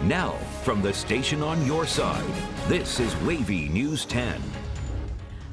Now, from the station on your side, this is WAVY News 10.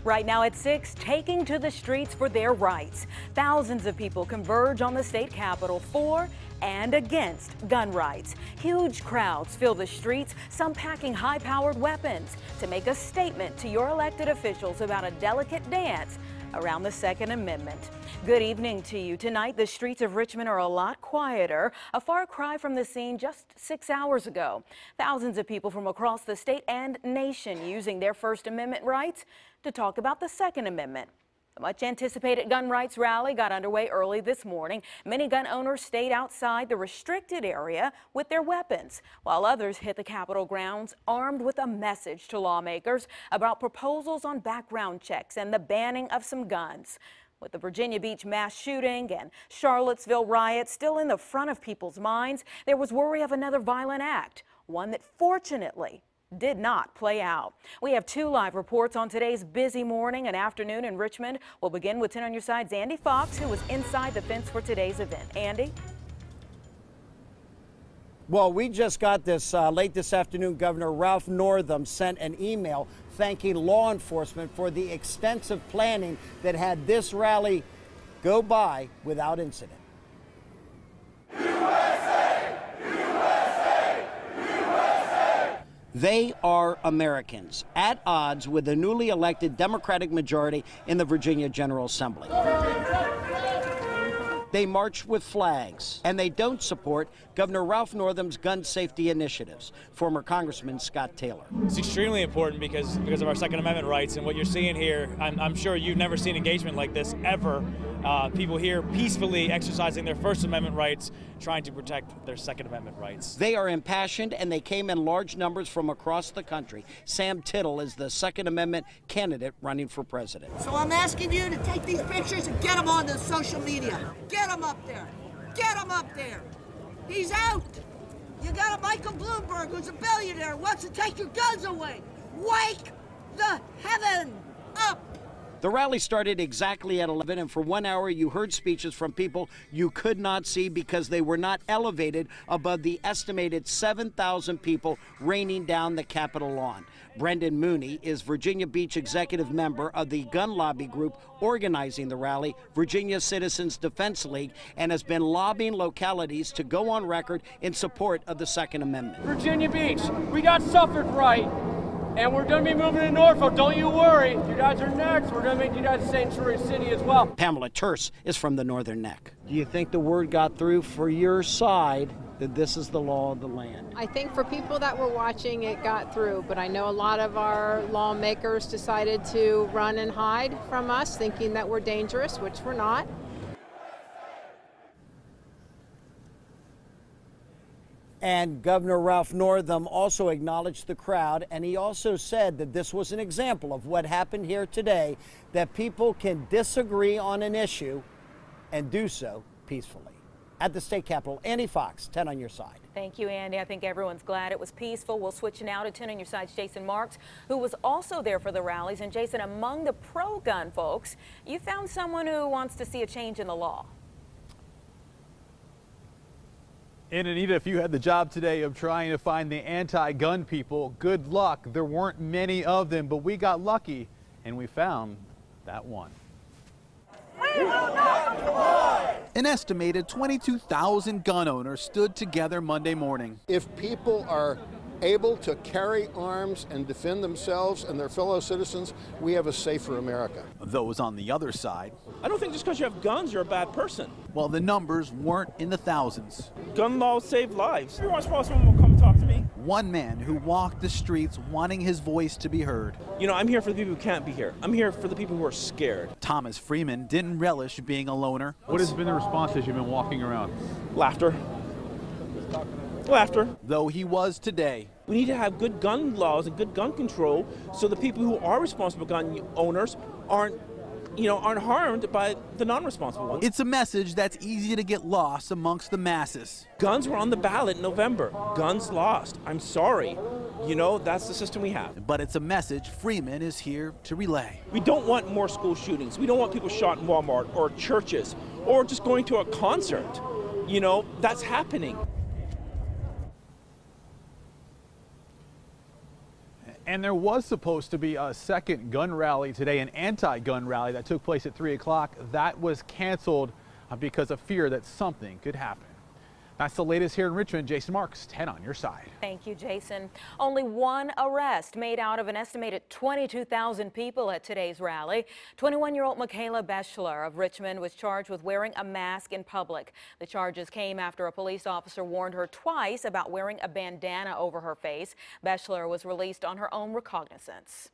Right now at 6, taking to the streets for their rights. Thousands of people converge on the state capitol for and against gun rights. Huge crowds fill the streets, some packing high-powered weapons to make a statement to your elected officials about a delicate dance around the Second Amendment. Good evening to you. Tonight, the streets of Richmond are a lot quieter, a far cry from the scene just 6 hours ago. Thousands of people from across the state and nation using their First Amendment rights to talk about the Second Amendment. The much-anticipated gun rights rally got underway early this morning. Many gun owners stayed outside the restricted area with their weapons, while others hit the Capitol grounds armed with a message to lawmakers about proposals on background checks and the banning of some guns. With the Virginia Beach mass shooting and Charlottesville riot still in the front of people's minds, there was worry of another violent act, one that fortunately did not play out. We have 2 live reports on today's busy morning and afternoon in Richmond. We'll begin with 10 on your side's Andy Fox, who was inside the fence for today's event. Andy? Well, we just got this late this afternoon. Governor Ralph Northam sent an email thanking law enforcement for the extensive planning that had this rally go by without incident. They are Americans at odds with the newly elected Democratic majority in the Virginia General Assembly. They march with flags, and they don't support Governor Ralph Northam's gun safety initiatives. Former Congressman Scott Taylor. It's extremely important because of our Second Amendment rights, and what you're seeing here, I'm sure you've never seen engagement like this ever. People here peacefully exercising their First Amendment rights, trying to protect their Second Amendment rights. They are impassioned, and they came in large numbers from across the country. Sam Tittle is the Second Amendment candidate running for president. So I'm asking you to take these pictures and get them on the social media. Get them up there. Get him up there. He's out. You got a Michael Bloomberg who's a billionaire, wants to take your guns away. Wake the heaven up. The rally started exactly at 11, and for 1 hour you heard speeches from people you could not see because they were not elevated above the estimated 7,000 people raining down the Capitol lawn. Brendan Mooney is Virginia Beach executive member of the gun lobby group organizing the rally, Virginia Citizens Defense League, and has been lobbying localities to go on record in support of the Second Amendment. Virginia Beach, we got Suffolk right. And we're going to be moving to Norfolk. Don't you worry. You guys are next. We're going to make you guys a sanctuary city as well. Pamela Terse is from the Northern Neck. Do you think the word got through for your side that this is the law of the land? I think for people that were watching, it got through. But I know a lot of our lawmakers decided to run and hide from us, thinking that we're dangerous, which we're not. And Governor Ralph Northam also acknowledged the crowd, and he also said that this was an example of what happened here today, that people can disagree on an issue and do so peacefully. At the state capitol, Andy Fox, 10 on your side. Thank you, Andy. I think everyone's glad it was peaceful. We'll switch now to 10 on your side's Jason Marks, who was also there for the rallies. And Jason, among the pro-gun folks, you found someone who wants to see a change in the law. And Anita, if you had the job today of trying to find the anti-gun people, good luck. There weren't many of them, but we got lucky and we found that one. We will not comply. An estimated 22,000 gun owners stood together Monday morning. If people are able to carry arms and defend themselves and their fellow citizens, we have a safer America. Those on the other side. I don't think just because you have guns, you're a bad person. Well, the numbers weren't in the thousands. Gun laws save lives. Every once in a while, someone will come talk to me. One man who walked the streets wanting his voice to be heard. You know, I'm here for the people who can't be here. I'm here for the people who are scared. Thomas Freeman didn't relish being a loner. What has been the response as you've been walking around? Laughter. Laughter. Though he was today. We need to have good gun laws and good gun control so the people who are responsible gun owners aren't harmed by the non-responsible ones. It's a message that's easy to get lost amongst the masses. Guns were on the ballot in November. Guns lost. I'm sorry. You know, that's the system we have. But it's a message Freeman is here to relay. We don't want more school shootings. We don't want people shot in Walmart or churches or just going to a concert. You know, that's happening. And there was supposed to be a second gun rally today, an anti-gun rally that took place at 3 o'clock. That was canceled because of fear that something could happen. That's the latest here in Richmond. Jason Marks, 10 on your side. Thank you, Jason. Only one arrest made out of an estimated 22,000 people at today's rally. 21-year-old Michaela Beschler of Richmond was charged with wearing a mask in public. The charges came after a police officer warned her twice about wearing a bandana over her face. Beschler was released on her own recognizance.